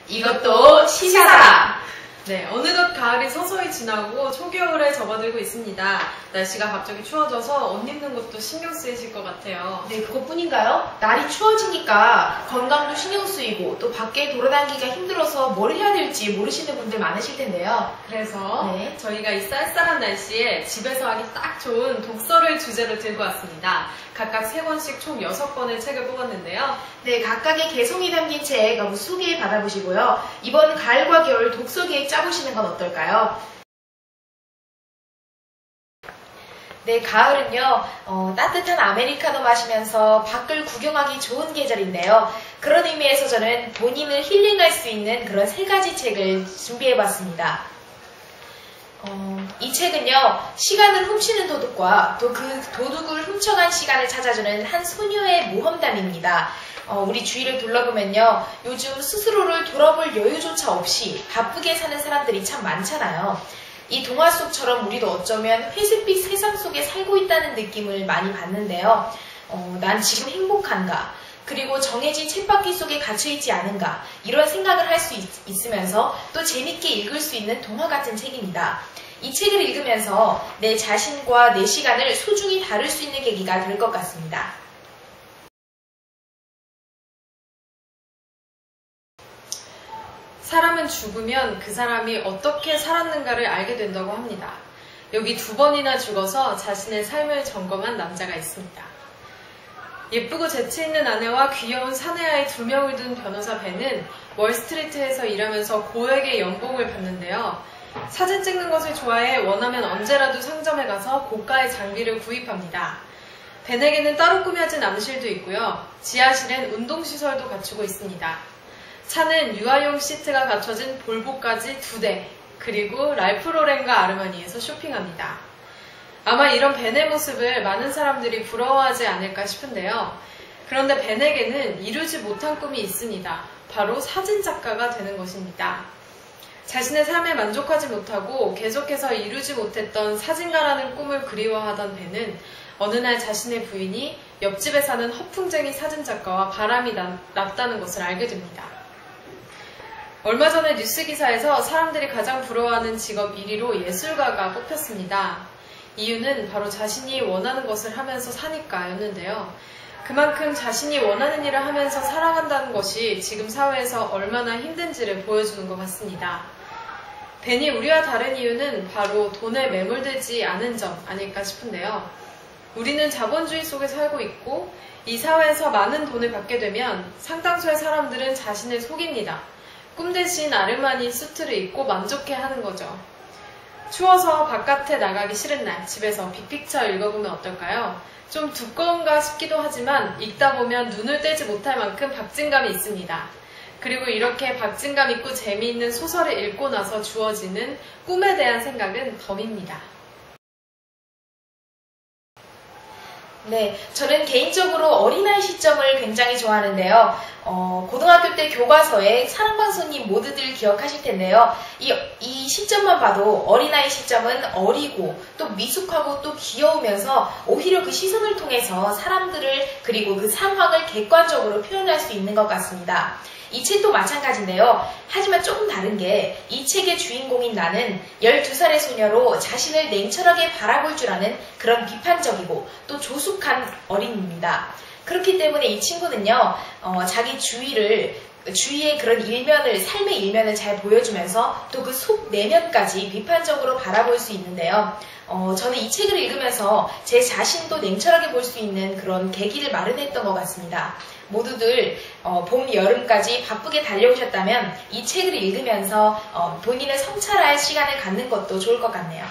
이것도 시사다. 네, 어느덧 가을이 서서히 지나고 초겨울에 접어들고 있습니다. 날씨가 갑자기 추워져서 옷 입는 것도 신경 쓰이실 것 같아요. 네, 그것뿐인가요? 날이 추워지니까 건강도 신경 쓰이고 또 밖에 돌아다니기가 힘들어서 뭘 해야 될지 모르시는 분들 많으실 텐데요. 그래서 저희가 이 쌀쌀한 날씨에 집에서 하기 딱 좋은 독서를 주제로 들고 왔습니다. 각각 3권씩 총 6권의 책을 뽑았는데요. 네, 각각의 개성이 담긴 책 한번 소개 받아보시고요. 이번 가을과 겨울 독서 계획 짜보시는 건 어떨까요? 네, 가을은요, 따뜻한 아메리카노 마시면서 밖을 구경하기 좋은 계절인데요. 그런 의미에서 저는 본인을 힐링할 수 있는 그런 3가지 책을 준비해봤습니다. 이 책은요, 시간을 훔치는 도둑과 또 그 도둑을 훔쳐간 시간을 찾아주는 한 소녀의 모험담입니다. 우리 주위를 둘러보면요, 요즘 스스로를 돌아볼 여유조차 없이 바쁘게 사는 사람들이 참 많잖아요. 이 동화 속처럼 우리도 어쩌면 회색빛 세상 속에 살고 있다는 느낌을 많이 받는데요. 난 지금 행복한가? 그리고 정해진 쳇바퀴 속에 갇혀있지 않은가? 이런 생각을 할 수 있으면서 또 재밌게 읽을 수 있는 동화 같은 책입니다. 이 책을 읽으면서 내 자신과 내 시간을 소중히 다룰 수 있는 계기가 될 것 같습니다. 사람은 죽으면 그 사람이 어떻게 살았는가를 알게 된다고 합니다. 여기 2번이나 죽어서 자신의 삶을 점검한 남자가 있습니다. 예쁘고 재치있는 아내와 귀여운 사내아이 2명을 둔 변호사 벤은 월스트리트에서 일하면서 고액의 연봉을 받는데요. 사진 찍는 것을 좋아해 원하면 언제라도 상점에 가서 고가의 장비를 구입합니다. 벤에게는 따로 꾸며진 암실도 있고요. 지하실엔 운동시설도 갖추고 있습니다. 차는 유아용 시트가 갖춰진 볼보까지 2대, 그리고 랄프 로렌과 아르마니에서 쇼핑합니다. 아마 이런 벤의 모습을 많은 사람들이 부러워하지 않을까 싶은데요. 그런데 벤에게는 이루지 못한 꿈이 있습니다. 바로 사진작가가 되는 것입니다. 자신의 삶에 만족하지 못하고 계속해서 이루지 못했던 사진가라는 꿈을 그리워하던 벤은 어느 날 자신의 부인이 옆집에 사는 허풍쟁이 사진작가와 바람이 났다는 것을 알게 됩니다. 얼마 전에 뉴스 기사에서 사람들이 가장 부러워하는 직업 1위로 예술가가 뽑혔습니다. 이유는 바로 자신이 원하는 것을 하면서 사니까였는데요. 그만큼 자신이 원하는 일을 하면서 살아간다는 것이 지금 사회에서 얼마나 힘든지를 보여주는 것 같습니다. 벤이 우리와 다른 이유는 바로 돈에 매몰되지 않은 점 아닐까 싶은데요. 우리는 자본주의 속에 살고 있고 이 사회에서 많은 돈을 받게 되면 상당수의 사람들은 자신을 속입니다. 꿈 대신 아르마니 수트를 입고 만족해하는 거죠. 추워서 바깥에 나가기 싫은 날 집에서 빅픽처 읽어보면 어떨까요? 좀 두꺼운가 싶기도 하지만 읽다 보면 눈을 떼지 못할 만큼 박진감이 있습니다. 그리고 이렇게 박진감 있고 재미있는 소설을 읽고 나서 주어지는 꿈에 대한 생각은 덤입니다. 네, 저는 개인적으로 어린아이 시점을 굉장히 좋아하는데요. 고등학교 때 교과서에 사랑방송님 모두들 기억하실 텐데요. 이 시점만 봐도 어린아이 시점은 어리고 또 미숙하고 또 귀여우면서 오히려 그 시선을 통해서 사람들을 그리고 그 상황을 객관적으로 표현할 수 있는 것 같습니다. 이 책도 마찬가지인데요. 하지만 조금 다른 게 이 책의 주인공인 나는 12살의 소녀로 자신을 냉철하게 바라볼 줄 아는 그런 비판적이고 또 조숙한 어린이입니다. 그렇기 때문에 이 친구는요, 자기 주위의 그런 삶의 일면을 잘 보여주면서 또 그 속 내면까지 비판적으로 바라볼 수 있는데요. 저는 이 책을 읽으면서 제 자신도 냉철하게 볼 수 있는 그런 계기를 마련했던 것 같습니다. 모두들 봄, 여름까지 바쁘게 달려오셨다면 이 책을 읽으면서 본인을 성찰할 시간을 갖는 것도 좋을 것 같네요.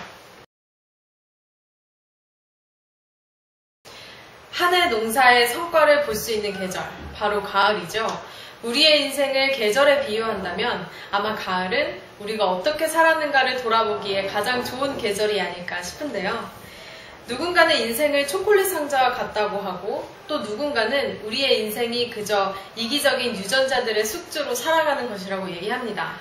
한 해 농사의 성과를 볼 수 있는 계절, 바로 가을이죠. 우리의 인생을 계절에 비유한다면 아마 가을은 우리가 어떻게 살았는가를 돌아보기에 가장 좋은 계절이 아닐까 싶은데요. 누군가는 인생을 초콜릿 상자와 같다고 하고 또 누군가는 우리의 인생이 그저 이기적인 유전자들의 숙주로 살아가는 것이라고 얘기합니다.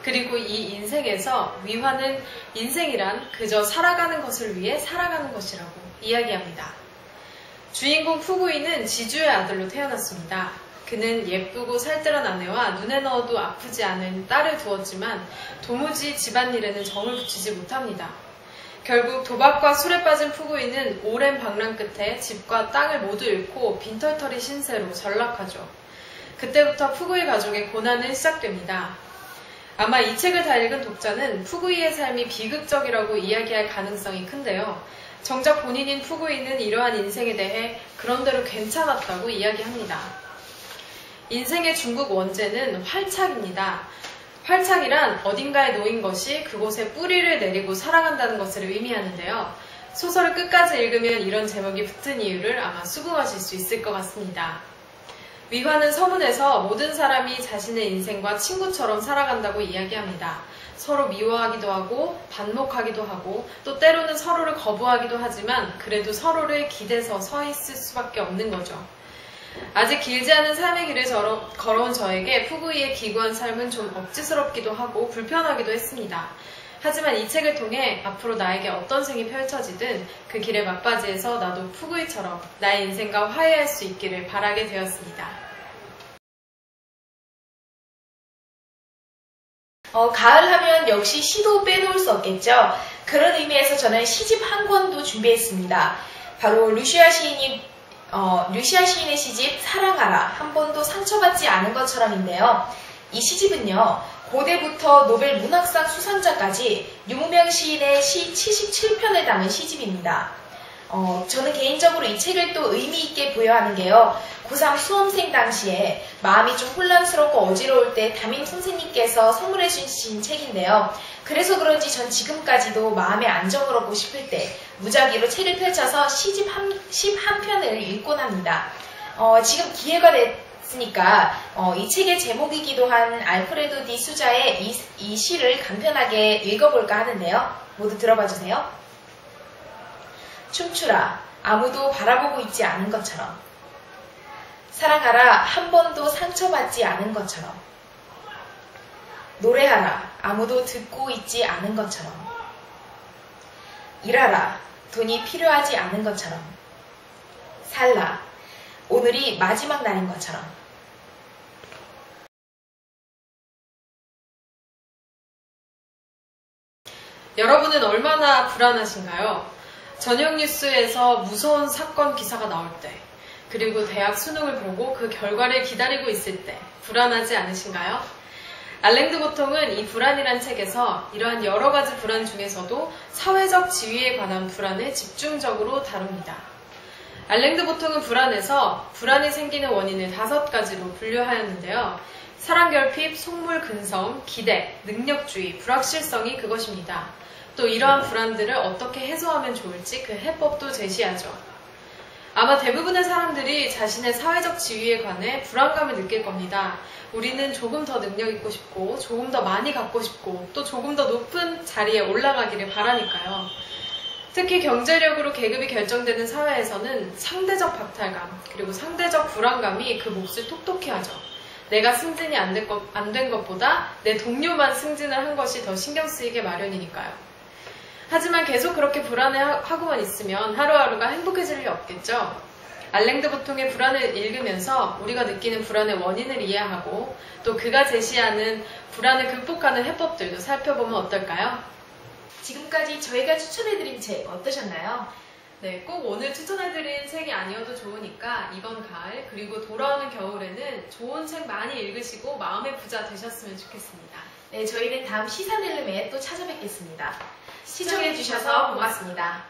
그리고 이 인생에서 위화는 인생이란 그저 살아가는 것을 위해 살아가는 것이라고 이야기합니다. 주인공 푸구이는 지주의 아들로 태어났습니다. 그는 예쁘고 살뜰한 아내와 눈에 넣어도 아프지 않은 딸을 두었지만 도무지 집안일에는 정을 붙이지 못합니다. 결국 도박과 술에 빠진 푸구이는 오랜 방랑 끝에 집과 땅을 모두 잃고 빈털터리 신세로 전락하죠. 그때부터 푸구이 가족의 고난은 시작됩니다. 아마 이 책을 다 읽은 독자는 푸구이의 삶이 비극적이라고 이야기할 가능성이 큰데요. 정작 본인인 푸구이는 이러한 인생에 대해 그런대로 괜찮았다고 이야기합니다. 인생의 중국 원제는 활착입니다. 활착이란 어딘가에 놓인 것이 그곳에 뿌리를 내리고 살아간다는 것을 의미하는데요. 소설을 끝까지 읽으면 이런 제목이 붙은 이유를 아마 수긍하실 수 있을 것 같습니다. 위화는 서문에서 모든 사람이 자신의 인생과 친구처럼 살아간다고 이야기합니다. 서로 미워하기도 하고 반목하기도 하고 또 때로는 서로를 거부하기도 하지만 그래도 서로를 기대서 서 있을 수밖에 없는 거죠. 아직 길지 않은 삶의 길을 걸어온 저에게 푸구이의 기구한 삶은 좀 억지스럽기도 하고 불편하기도 했습니다. 하지만 이 책을 통해 앞으로 나에게 어떤 생이 펼쳐지든 그 길의 막바지에서 나도 푸구이처럼 나의 인생과 화해할 수 있기를 바라게 되었습니다. 가을 하면 역시 시도 빼놓을 수 없겠죠. 그런 의미에서 저는 시집 한 권도 준비했습니다. 바로 루시아 시인의 시집 사랑하라, 한 번도 상처받지 않은 것처럼인데요. 이 시집은요, 고대부터 노벨 문학상 수상자까지 유무명 시인의 시 77편을 담은 시집입니다. 저는 개인적으로 이 책을 또 의미 있게 부여하는 게요. 고3 수험생 당시에 마음이 좀 혼란스럽고 어지러울 때 담임 선생님께서 선물해 주신 책인데요. 그래서 그런지 전 지금까지도 마음의 안정을 얻고 싶을 때 무작위로 책을 펼쳐서 시집 한 편을 읽곤 합니다. 지금 기회가 됐으니까 이 책의 제목이기도 한 알프레도 디 수자의 이 시를 간편하게 읽어볼까 하는데요. 모두 들어봐 주세요. 춤추라, 아무도 바라보고 있지 않은 것처럼. 사랑하라, 한 번도 상처받지 않은 것처럼. 노래하라, 아무도 듣고 있지 않은 것처럼. 일하라, 돈이 필요하지 않은 것처럼. 살라, 오늘이 마지막 날인 것처럼. 여러분은 얼마나 불안하신가요? 저녁 뉴스에서 무서운 사건 기사가 나올 때, 그리고 대학 수능을 보고 그 결과를 기다리고 있을 때 불안하지 않으신가요? 알랭드 보통은 이 불안이란 책에서 이러한 여러 가지 불안 중에서도 사회적 지위에 관한 불안을 집중적으로 다룹니다. 알랭드 보통은 불안에서 불안이 생기는 원인을 5가지로 분류하였는데요. 사랑결핍, 속물근성, 기대, 능력주의, 불확실성이 그것입니다. 또 이러한 불안들을 어떻게 해소하면 좋을지 그 해법도 제시하죠. 아마 대부분의 사람들이 자신의 사회적 지위에 관해 불안감을 느낄 겁니다. 우리는 조금 더 능력 있고 싶고 조금 더 많이 갖고 싶고 또 조금 더 높은 자리에 올라가기를 바라니까요. 특히 경제력으로 계급이 결정되는 사회에서는 상대적 박탈감 그리고 상대적 불안감이 그 몫을 톡톡히 하죠. 내가 승진이 안 된 것보다 내 동료만 승진을 한 것이 더 신경 쓰이게 마련이니까요. 하지만 계속 그렇게 불안해하고만 있으면 하루하루가 행복해질 리 없겠죠. 알랭드 보통의 불안을 읽으면서 우리가 느끼는 불안의 원인을 이해하고 또 그가 제시하는 불안을 극복하는 해법들도 살펴보면 어떨까요? 지금까지 저희가 추천해드린 책 어떠셨나요? 네, 꼭 오늘 추천해드린 책이 아니어도 좋으니까 이번 가을 그리고 돌아오는 겨울에는 좋은 책 많이 읽으시고 마음의 부자 되셨으면 좋겠습니다. 네, 저희는 다음 시사넬름에 또 찾아뵙겠습니다. 시청해주셔서 고맙습니다.